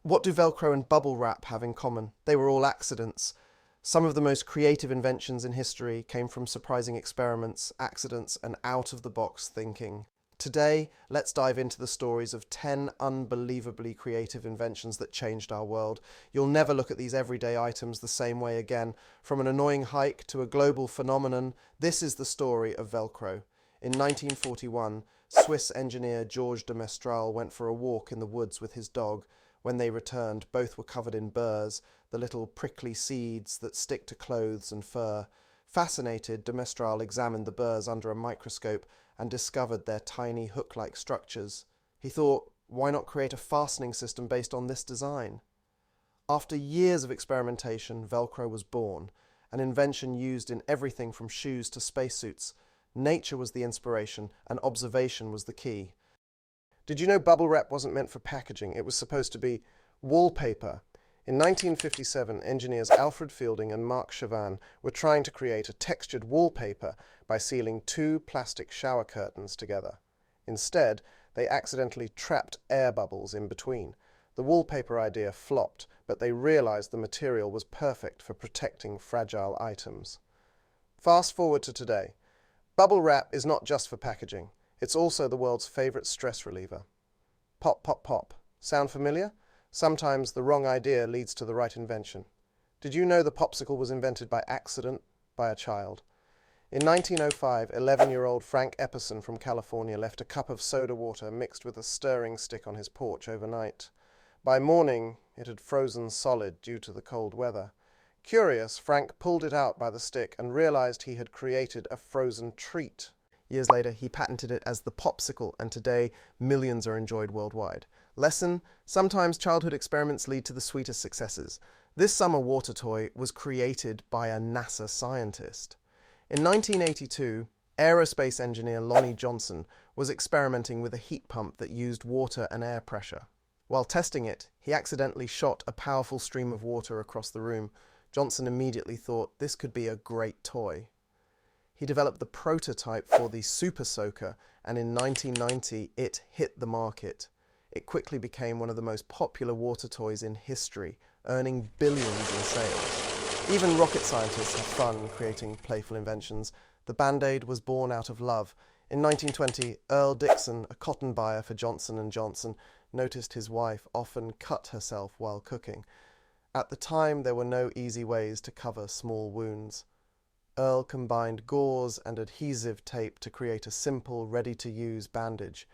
What do Velcro and bubble wrap have in common? They were all accidents. Some of the most creative inventions in history came from surprising experiments, accidents, and out-of-the-box thinking. Today, let's dive into the stories of 10 unbelievably creative inventions that changed our world. You'll never look at these everyday items the same way again. From an annoying hike to a global phenomenon, this is the story of Velcro. In 1941, Swiss engineer Georges de Mestral went for a walk in the woods with his dog. When they returned, both were covered in burrs, the little prickly seeds that stick to clothes and fur. Fascinated, de Mestral examined the burrs under a microscope and discovered their tiny hook-like structures. He thought, why not create a fastening system based on this design? After years of experimentation, Velcro was born, an invention used in everything from shoes to spacesuits. Nature was the inspiration, and observation was the key. Did you know bubble wrap wasn't meant for packaging? It was supposed to be wallpaper. In 1957, engineers Alfred Fielding and Marc Chavan were trying to create a textured wallpaper by sealing two plastic shower curtains together. Instead, they accidentally trapped air bubbles in between. The wallpaper idea flopped, but they realized the material was perfect for protecting fragile items. Fast forward to today. Bubble wrap is not just for packaging. It's also the world's favorite stress reliever. Pop, pop, pop. Sound familiar? Sometimes the wrong idea leads to the right invention. Did you know the Popsicle was invented by accident by a child? In 1905, 11-year-old Frank Epperson from California left a cup of soda water mixed with a stirring stick on his porch overnight. By morning, it had frozen solid due to the cold weather. Curious, Frank pulled it out by the stick and realized he had created a frozen treat. Years later, he patented it as the Popsicle, and today, millions are enjoyed worldwide. Lesson: sometimes childhood experiments lead to the sweetest successes. This summer water toy was created by a NASA scientist. In 1982, aerospace engineer Lonnie Johnson was experimenting with a heat pump that used water and air pressure. While testing it, he accidentally shot a powerful stream of water across the room. Johnson immediately thought this could be a great toy. He developed the prototype for the Super Soaker, and in 1990 it hit the market. It quickly became one of the most popular water toys in history, earning billions in sales. Even rocket scientists have fun creating playful inventions. The Band-Aid was born out of love. In 1920, Earl Dixon, a cotton buyer for Johnson & Johnson, noticed his wife often cut herself while cooking. At the time, there were no easy ways to cover small wounds. Earl combined gauze and adhesive tape to create a simple, ready-to-use bandage.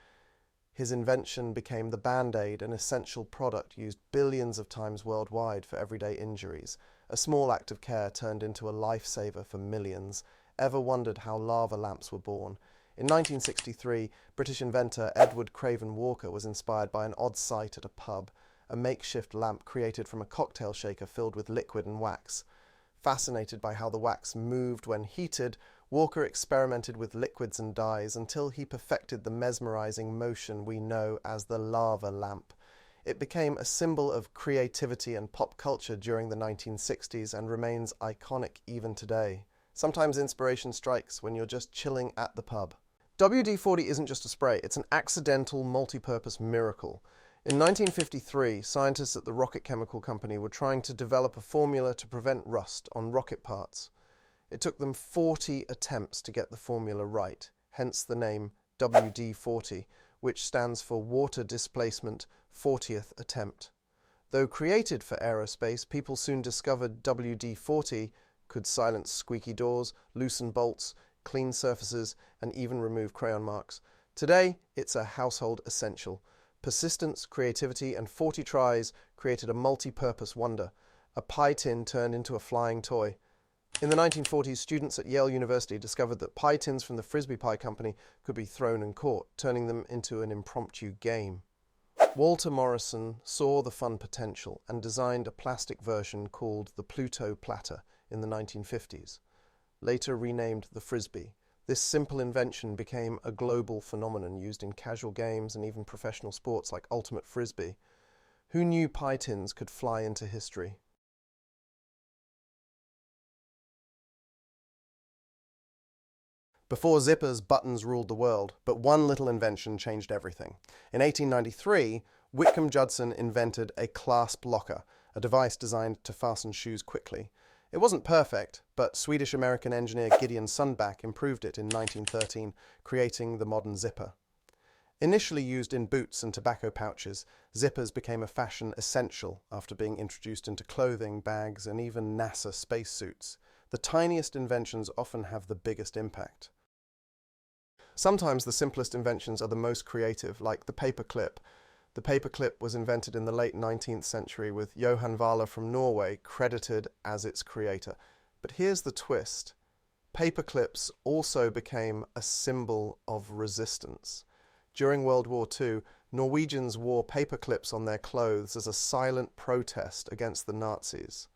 His invention became the Band-Aid, an essential product used billions of times worldwide for everyday injuries. A small act of care turned into a lifesaver for millions. Ever wondered how lava lamps were born? In 1963, British inventor Edward Craven Walker was inspired by an odd sight at a pub, a makeshift lamp created from a cocktail shaker filled with liquid and wax. Fascinated by how the wax moved when heated, Walker experimented with liquids and dyes until he perfected the mesmerizing motion we know as the lava lamp. It became a symbol of creativity and pop culture during the 1960s and remains iconic even today. Sometimes inspiration strikes when you're just chilling at the pub. WD-40 isn't just a spray, it's an accidental multi-purpose miracle. In 1953, scientists at the Rocket Chemical Company were trying to develop a formula to prevent rust on rocket parts. It took them 40 attempts to get the formula right, hence the name WD-40, which stands for Water Displacement 40th Attempt. Though created for aerospace, people soon discovered WD-40 could silence squeaky doors, loosen bolts, clean surfaces, and even remove crayon marks. Today, it's a household essential. Persistence, creativity, and 40 tries created a multi-purpose wonder. A pie tin turned into a flying toy. In the 1940s, students at Yale University discovered that pie tins from the Frisbee pie company could be thrown and caught, turning them into an impromptu game. Walter Morrison saw the fun potential and designed a plastic version called the Pluto Platter in the 1950s, later renamed the Frisbee. This simple invention became a global phenomenon used in casual games and even professional sports like Ultimate Frisbee. Who knew pie tins could fly into history? Before zippers, buttons ruled the world, but one little invention changed everything. In 1893, Whitcomb Judson invented a clasp locker, a device designed to fasten shoes quickly. It wasn't perfect, but Swedish-American engineer Gideon Sundback improved it in 1913, creating the modern zipper. Initially used in boots and tobacco pouches, zippers became a fashion essential after being introduced into clothing, bags, and even NASA spacesuits. The tiniest inventions often have the biggest impact. Sometimes the simplest inventions are the most creative, like the paperclip. The paperclip was invented in the late 19th century with Johan Valla from Norway credited as its creator. But here's the twist. Paperclips also became a symbol of resistance. During World War II, Norwegians wore paperclips on their clothes as a silent protest against the Nazis.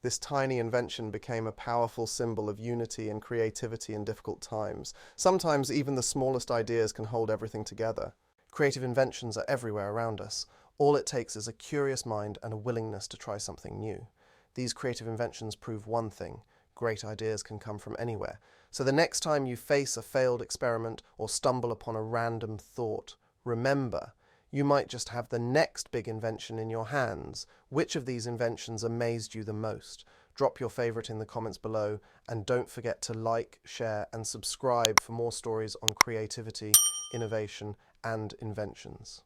This tiny invention became a powerful symbol of unity and creativity in difficult times. Sometimes even the smallest ideas can hold everything together. Creative inventions are everywhere around us. All it takes is a curious mind and a willingness to try something new. These creative inventions prove one thing: great ideas can come from anywhere. So the next time you face a failed experiment or stumble upon a random thought, remember, you might just have the next big invention in your hands. Which of these inventions amazed you the most? Drop your favorite in the comments below, and don't forget to like, share, and subscribe for more stories on creativity, innovation, and inventions.